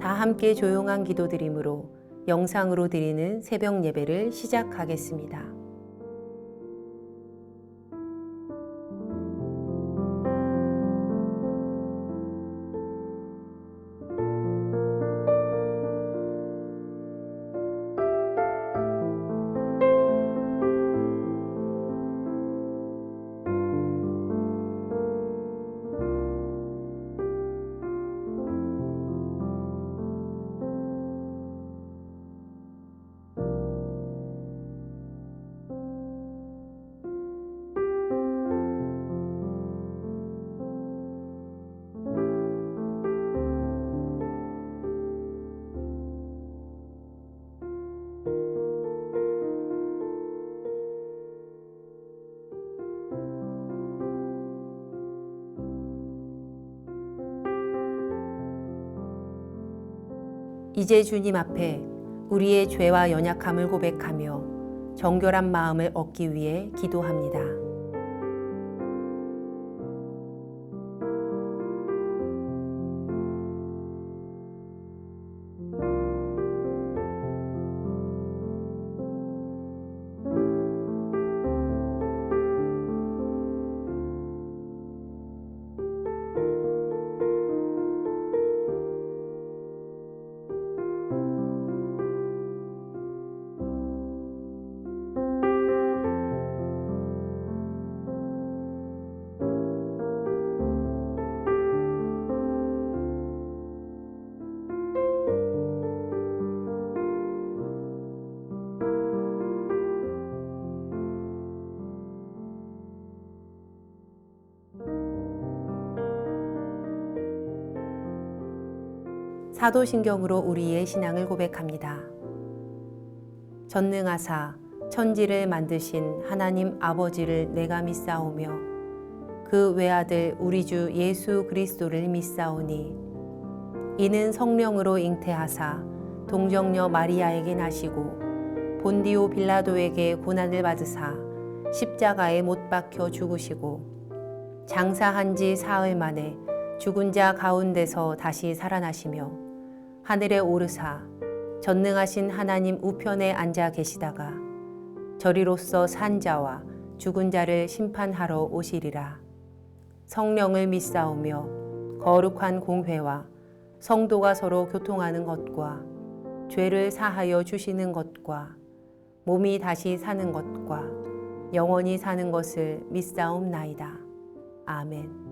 다 함께 조용한 기도드림으로 영상으로 드리는 새벽 예배를 시작하겠습니다. 이제 주님 앞에 우리의 죄와 연약함을 고백하며 정결한 마음을 얻기 위해 기도합니다. 사도신경으로 우리의 신앙을 고백합니다. 전능하사 천지를 만드신 하나님 아버지를 내가 믿사오며 그 외아들 우리 주 예수 그리스도를 믿사오니 이는 성령으로 잉태하사 동정녀 마리아에게 나시고 본디오 빌라도에게 고난을 받으사 십자가에 못 박혀 죽으시고 장사한 지 사흘 만에 죽은 자 가운데서 다시 살아나시며 하늘에 오르사 전능하신 하나님 우편에 앉아 계시다가 저리로서 산 자와 죽은 자를 심판하러 오시리라. 성령을 믿사오며 거룩한 공회와 성도가 서로 교통하는 것과 죄를 사하여 주시는 것과 몸이 다시 사는 것과 영원히 사는 것을 믿사옵나이다. 아멘.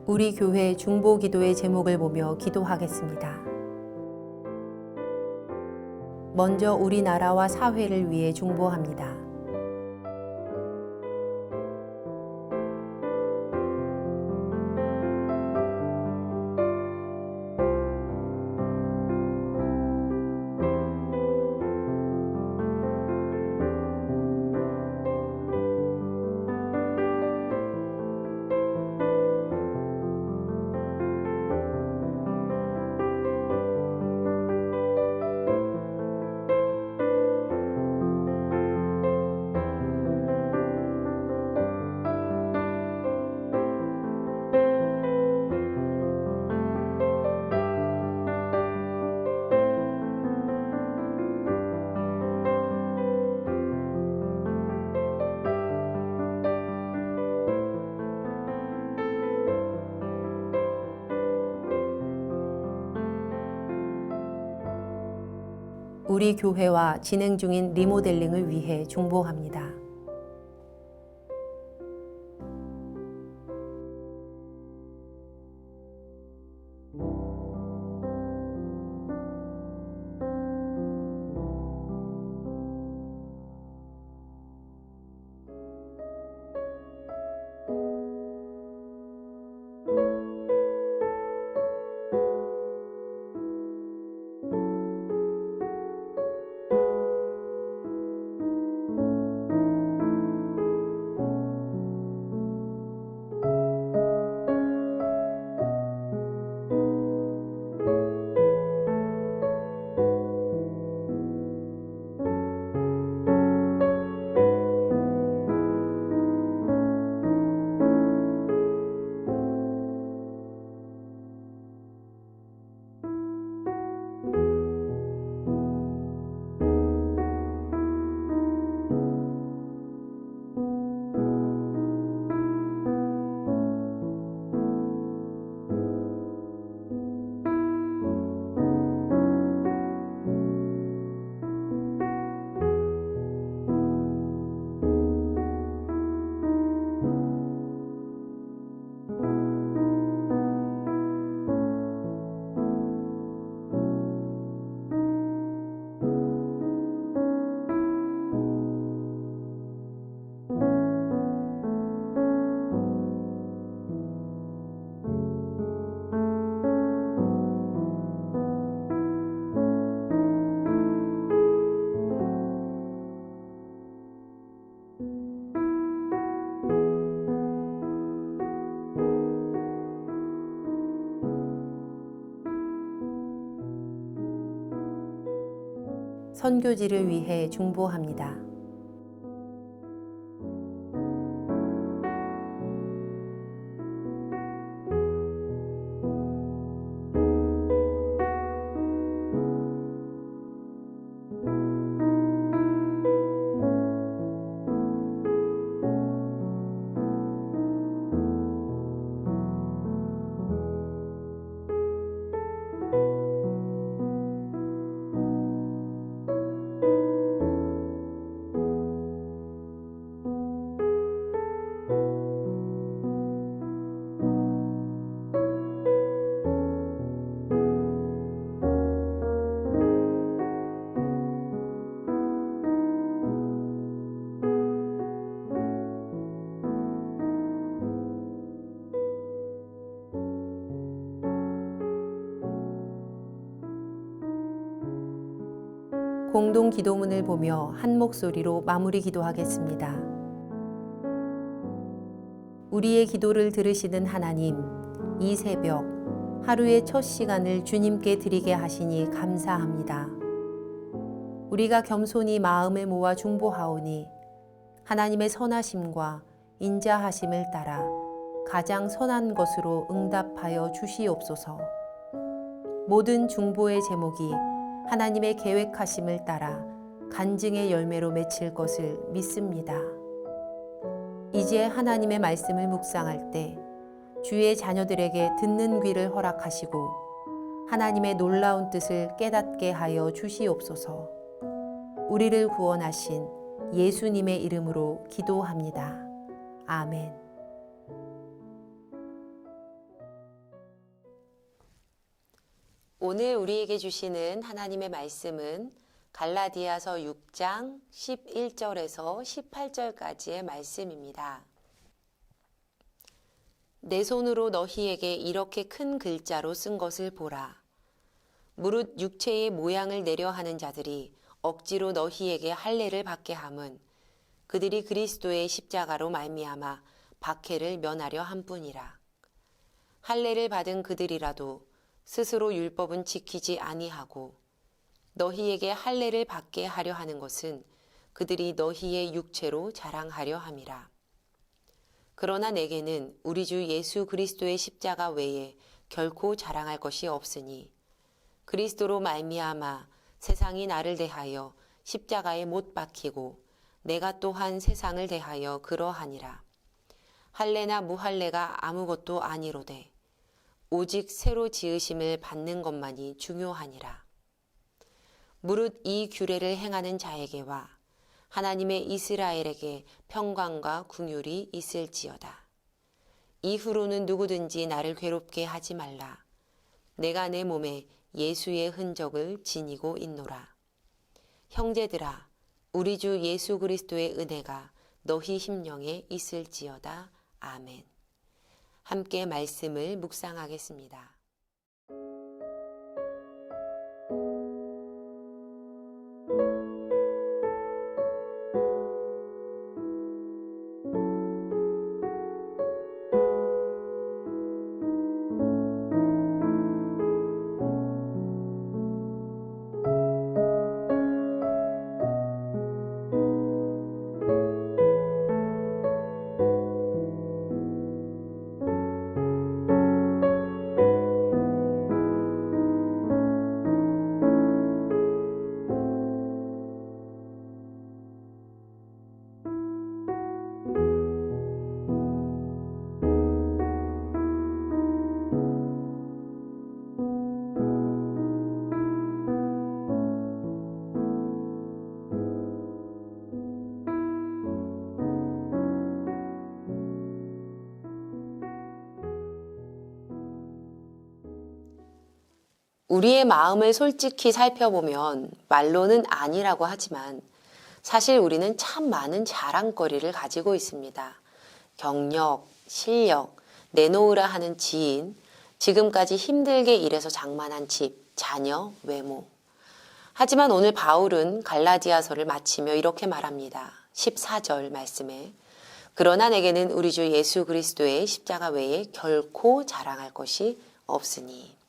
우리 교회 중보 기도의 제목을 보며 기도하겠습니다. 먼저 우리나라와 사회를 위해 중보합니다. 우리 교회와 진행 중인 리모델링을 위해 중보합니다. 선교지를 위해 중보합니다. 공동 기도문을 보며 한 목소리로 마무리 기도하겠습니다. 우리의 기도를 들으시는 하나님, 이 새벽 하루의 첫 시간을 주님께 드리게 하시니 감사합니다. 우리가 겸손히 마음을 모아 중보하오니 하나님의 선하심과 인자하심을 따라 가장 선한 것으로 응답하여 주시옵소서. 모든 중보의 제목이 하나님의 계획하심을 따라 간증의 열매로 맺힐 것을 믿습니다. 이제 하나님의 말씀을 묵상할 때 주의 자녀들에게 듣는 귀를 허락하시고 하나님의 놀라운 뜻을 깨닫게 하여 주시옵소서. 우리를 구원하신 예수님의 이름으로 기도합니다. 아멘. 오늘 우리에게 주시는 하나님의 말씀은 갈라디아서 6장 11절에서 18절까지의 말씀입니다. 내 손으로 너희에게 이렇게 큰 글자로 쓴 것을 보라. 무릇 육체의 모양을 내려 하는 자들이 억지로 너희에게 할례를 받게 함은 그들이 그리스도의 십자가로 말미암아 박해를 면하려 함뿐이라. 할례를 받은 그들이라도 스스로 율법은 지키지 아니하고 너희에게 할례를 받게 하려 하는 것은 그들이 너희의 육체로 자랑하려 함이라. 그러나 내게는 우리 주 예수 그리스도의 십자가 외에 결코 자랑할 것이 없으니 그리스도로 말미암아 세상이 나를 대하여 십자가에 못 박히고 내가 또한 세상을 대하여 그러하니라. 할례나 무할례가 아무것도 아니로되 오직 새로 지으심을 받는 것만이 중요하니라. 무릇 이 규례를 행하는 자에게와 하나님의 이스라엘에게 평강과 긍휼이 있을지어다. 이후로는 누구든지 나를 괴롭게 하지 말라. 내가 내 몸에 예수의 흔적을 지니고 있노라. 형제들아, 우리 주 예수 그리스도의 은혜가 너희 심령에 있을지어다. 아멘. 함께 말씀을 묵상하겠습니다. 우리의 마음을 솔직히 살펴보면 말로는 아니라고 하지만 사실 우리는 참 많은 자랑거리를 가지고 있습니다. 경력, 실력, 내놓으라 하는 지인, 지금까지 힘들게 일해서 장만한 집, 자녀, 외모. 하지만 오늘 바울은 갈라디아서를 마치며 이렇게 말합니다. 14절 말씀에 그러나 내게는 우리 주 예수 그리스도의 십자가 외에 결코 자랑할 것이 없으니.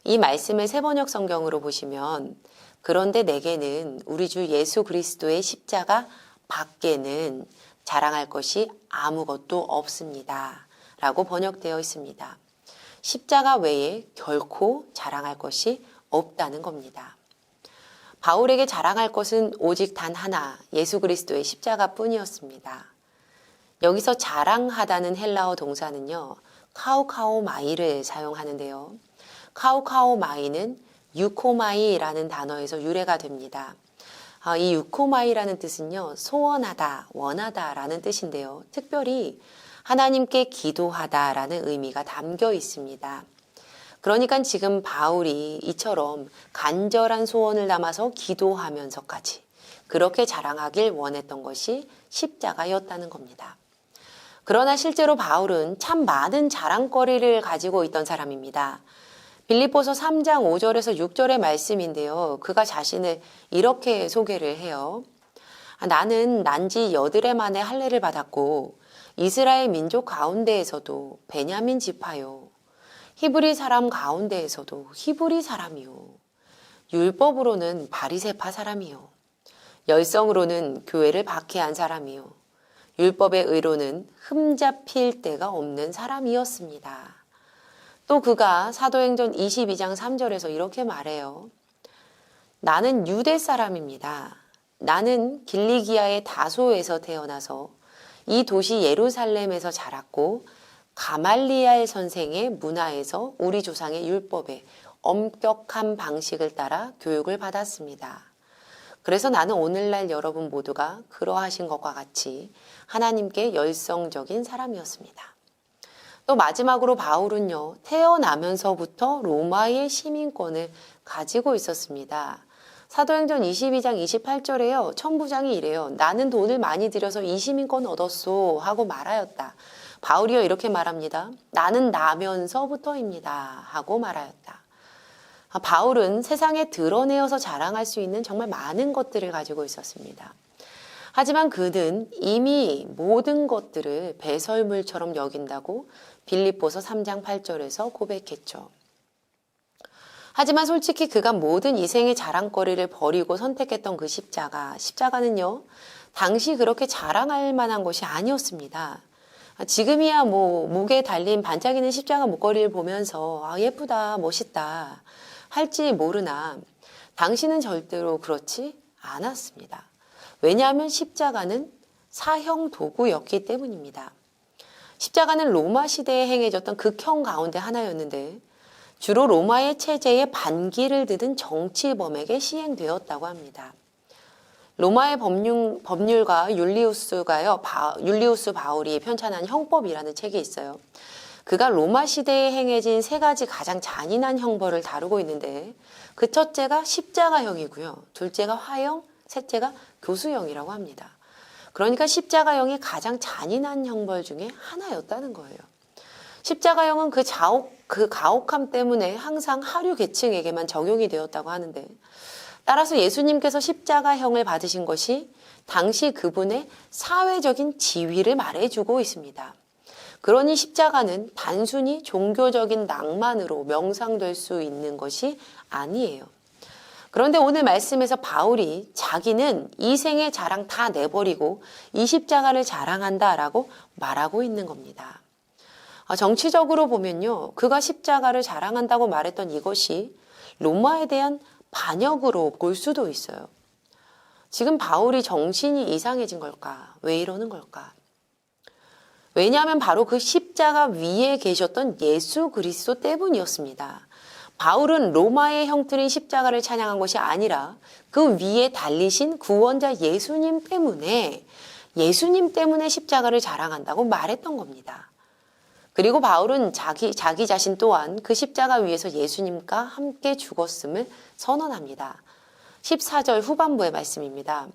이 말씀을 세번역 성경으로 보시면 그런데 내게는 우리 주 예수 그리스도의 십자가 밖에는 자랑할 것이 아무것도 없습니다. 라고 번역되어 있습니다. 십자가 외에 결코 자랑할 것이 없다는 겁니다. 바울에게 자랑할 것은 오직 단 하나, 예수 그리스도의 십자가 뿐이었습니다. 여기서 자랑하다는 헬라어 동사는요, 카우카오마이를 사용하는데요. 카우카오마이는 유코마이라는 단어에서 유래가 됩니다. 이 유코마이라는 뜻은요, 소원하다, 원하다라는 뜻인데요. 특별히 하나님께 기도하다라는 의미가 담겨 있습니다. 그러니까 지금 바울이 이처럼 간절한 소원을 담아서 기도하면서까지 그렇게 자랑하길 원했던 것이 십자가였다는 겁니다. 그러나 실제로 바울은 참 많은 자랑거리를 가지고 있던 사람입니다. 빌립보서 3장 5절에서 6절의 말씀인데요. 그가 자신을 이렇게 소개를 해요. 나는 난지 8해 만에 할례를 받았고 이스라엘 민족 가운데에서도 베냐민 지파요. 히브리 사람 가운데에서도 히브리 사람이요. 율법으로는 바리새파 사람이요. 열성으로는 교회를 박해한 사람이요. 율법의 의로는 흠잡힐 데가 없는 사람이었습니다. 또 그가 사도행전 22장 3절에서 이렇게 말해요. 나는 유대 사람입니다. 나는 길리기아의 다소에서 태어나서 이 도시 예루살렘에서 자랐고 가말리알 선생의 문화에서 우리 조상의 율법에 엄격한 방식을 따라 교육을 받았습니다. 그래서 나는 오늘날 여러분 모두가 그러하신 것과 같이 하나님께 열성적인 사람이었습니다. 또 마지막으로 바울은요, 태어나면서부터 로마의 시민권을 가지고 있었습니다. 사도행전 22장 28절에요. 천부장이 이래요. 나는 돈을 많이 들여서 이 시민권 얻었소 하고 말하였다. 바울이요 이렇게 말합니다. 나는 나면서부터입니다 하고 말하였다. 바울은 세상에 드러내어서 자랑할 수 있는 정말 많은 것들을 가지고 있었습니다. 하지만 그는 이미 모든 것들을 배설물처럼 여긴다고 빌립보서 3장 8절에서 고백했죠. 하지만 솔직히 그가 모든 이 생의 자랑거리를 버리고 선택했던 그 십자가는요, 당시 그렇게 자랑할 만한 것이 아니었습니다. 지금이야 목에 달린 반짝이는 십자가 목걸이를 보면서 예쁘다, 멋있다 할지 모르나 당시는 절대로 그렇지 않았습니다. 왜냐하면 십자가는 사형 도구였기 때문입니다. 십자가는 로마 시대에 행해졌던 극형 가운데 하나였는데 주로 로마의 체제에 반기를 드는 정치범에게 시행되었다고 합니다. 로마의 법률가 율리우스 바울이 편찬한 형법이라는 책이 있어요. 그가 로마 시대에 행해진 세 가지 가장 잔인한 형벌을 다루고 있는데 그 첫째가 십자가형이고요. 둘째가 화형, 셋째가 교수형이라고 합니다. 그러니까 십자가형이 가장 잔인한 형벌 중에 하나였다는 거예요. 십자가형은 그 가혹함 때문에 항상 하류 계층에게만 적용이 되었다고 하는데 따라서 예수님께서 십자가형을 받으신 것이 당시 그분의 사회적인 지위를 말해주고 있습니다. 그러니 십자가는 단순히 종교적인 낭만으로 명상될 수 있는 것이 아니에요. 그런데 오늘 말씀에서 바울이 자기는 이 생의 자랑 다 내버리고 이 십자가를 자랑한다라고 말하고 있는 겁니다. 정치적으로 보면요, 그가 십자가를 자랑한다고 말했던 이것이 로마에 대한 반역으로 볼 수도 있어요. 지금 바울이 정신이 이상해진 걸까? 왜 이러는 걸까? 왜냐하면 바로 그 십자가 위에 계셨던 예수 그리스도 때문이었습니다. 바울은 로마의 형틀인 십자가를 찬양한 것이 아니라 그 위에 달리신 구원자 예수님 때문에 십자가를 자랑한다고 말했던 겁니다. 그리고 바울은 자기 자신 또한 그 십자가 위에서 예수님과 함께 죽었음을 선언합니다. 14절 후반부의 말씀입니다.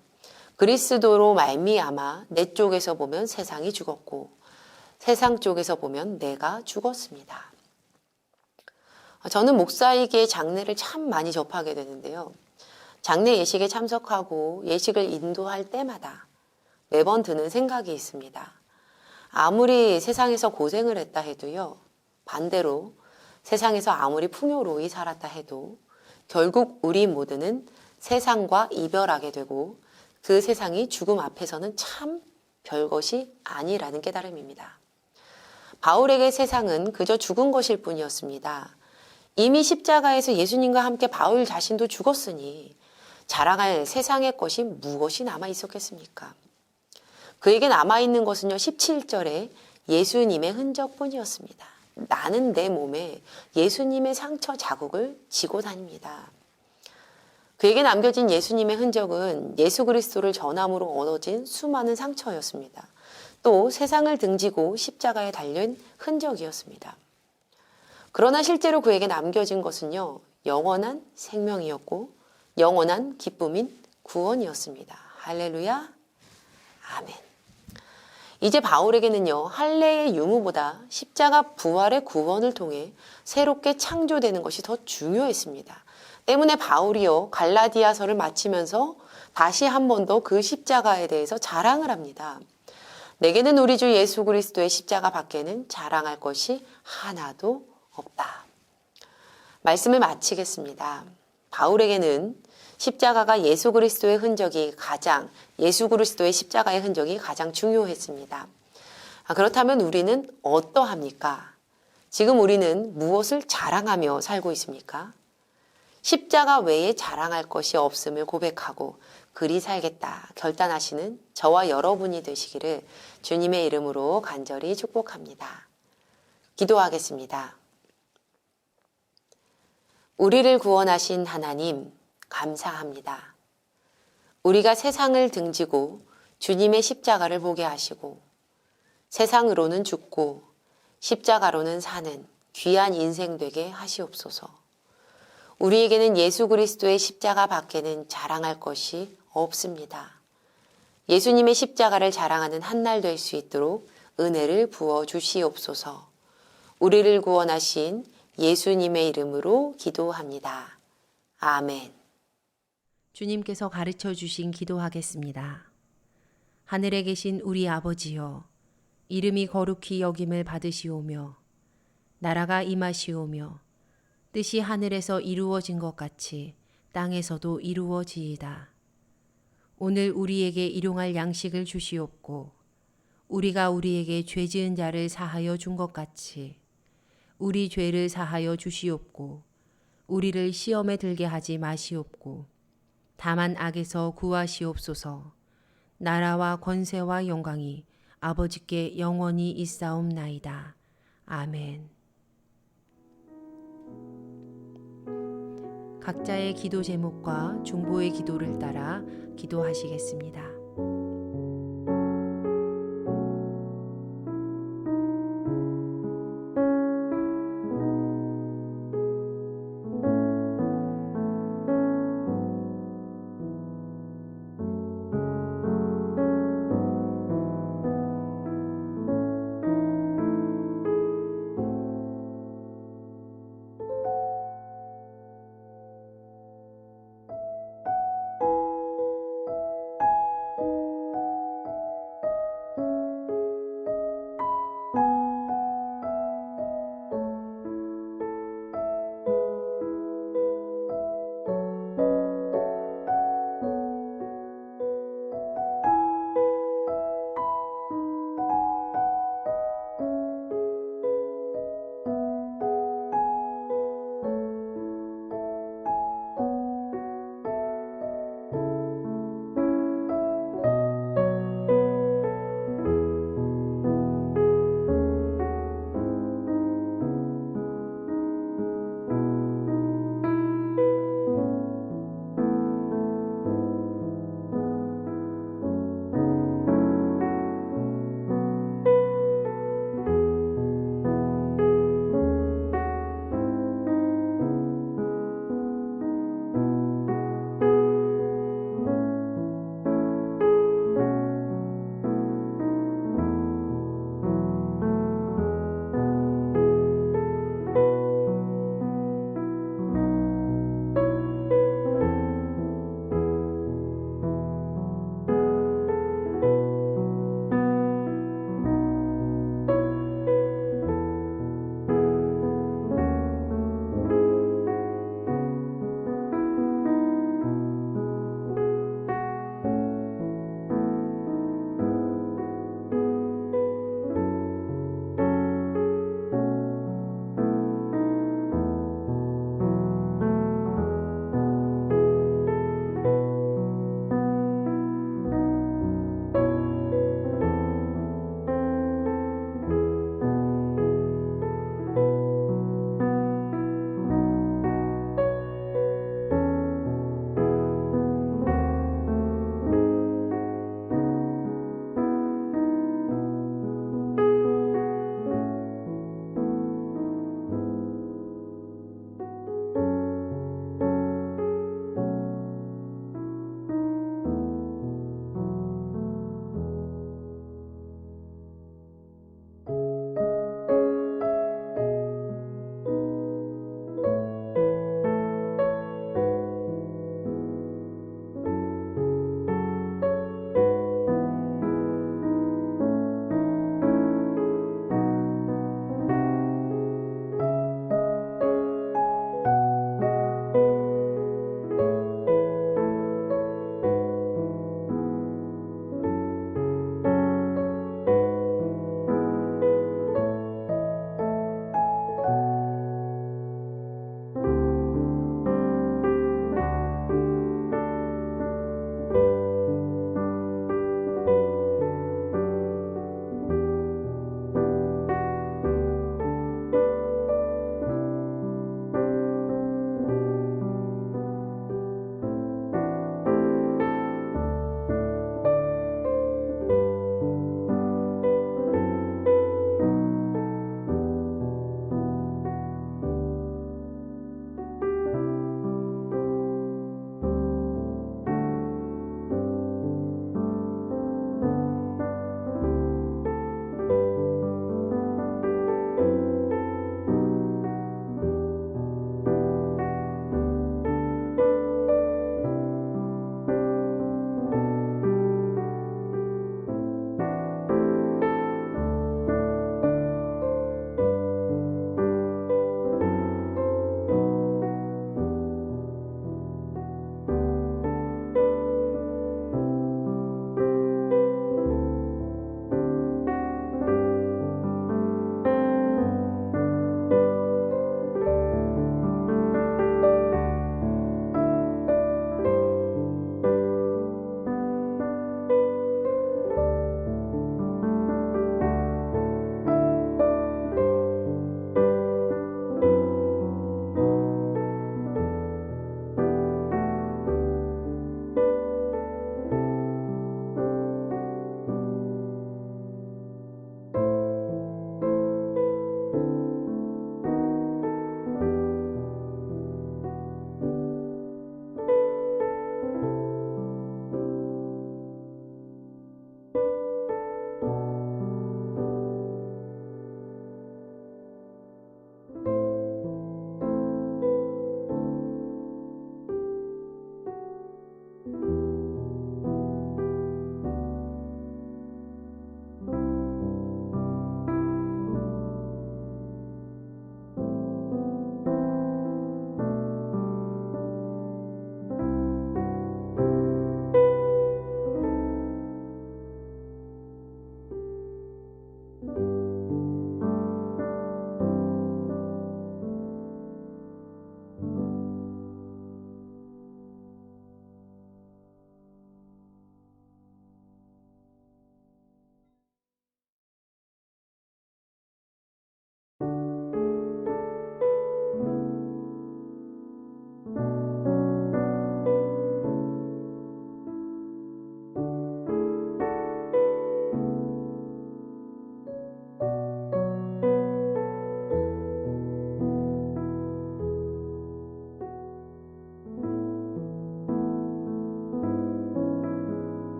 그리스도로 말미암아 내 쪽에서 보면 세상이 죽었고 세상 쪽에서 보면 내가 죽었습니다. 저는 목사이기에 장례를 참 많이 접하게 되는데요. 장례 예식에 참석하고 예식을 인도할 때마다 매번 드는 생각이 있습니다. 아무리 세상에서 고생을 했다 해도요, 반대로 세상에서 아무리 풍요로이 살았다 해도 결국 우리 모두는 세상과 이별하게 되고 그 세상이 죽음 앞에서는 참 별것이 아니라는 깨달음입니다. 바울에게 세상은 그저 죽은 것일 뿐이었습니다. 이미 십자가에서 예수님과 함께 바울 자신도 죽었으니 자랑할 세상의 것이 무엇이 남아 있었겠습니까? 그에게 남아있는 것은요, 17절에 예수님의 흔적뿐이었습니다. 나는 내 몸에 예수님의 상처 자국을 지고 다닙니다. 그에게 남겨진 예수님의 흔적은 예수 그리스도를 전함으로 얻어진 수많은 상처였습니다. 또 세상을 등지고 십자가에 달린 흔적이었습니다. 그러나 실제로 그에게 남겨진 것은요, 영원한 생명이었고 영원한 기쁨인 구원이었습니다. 할렐루야, 아멘. 이제 바울에게는요, 할례의 유무보다 십자가 부활의 구원을 통해 새롭게 창조되는 것이 더 중요했습니다. 때문에 바울이요, 갈라디아서를 마치면서 다시 한 번 더 그 십자가에 대해서 자랑을 합니다. 내게는 우리 주 예수 그리스도의 십자가 밖에는 자랑할 것이 하나도 없다. 말씀을 마치겠습니다. 바울에게는 십자가가 예수 그리스도의 십자가의 흔적이 가장 중요했습니다. 그렇다면 우리는 어떠합니까? 지금 우리는 무엇을 자랑하며 살고 있습니까? 십자가 외에 자랑할 것이 없음을 고백하고 그리 살겠다 결단하시는 저와 여러분이 되시기를 주님의 이름으로 간절히 축복합니다. 기도하겠습니다. 우리를 구원하신 하나님, 감사합니다. 우리가 세상을 등지고 주님의 십자가를 보게 하시고 세상으로는 죽고 십자가로는 사는 귀한 인생 되게 하시옵소서. 우리에게는 예수 그리스도의 십자가 밖에는 자랑할 것이 없습니다. 예수님의 십자가를 자랑하는 한 날 될 수 있도록 은혜를 부어 주시옵소서. 우리를 구원하신 예수님의 이름으로 기도합니다. 아멘. 주님께서 가르쳐 주신 기도하겠습니다. 하늘에 계신 우리 아버지여, 이름이 거룩히 여김을 받으시오며 나라가 임하시오며 뜻이 하늘에서 이루어진 것 같이 땅에서도 이루어지이다. 오늘 우리에게 일용할 양식을 주시옵고 우리가 우리에게 죄 지은 자를 사하여 준 것 같이 우리 죄를 사하여 주시옵고 우리를 시험에 들게 하지 마시옵고 다만 악에서 구하시옵소서. 나라와 권세와 영광이 아버지께 영원히 있사옵나이다. 아멘. 각자의 기도 제목과 중보의 기도를 따라 기도하시겠습니다.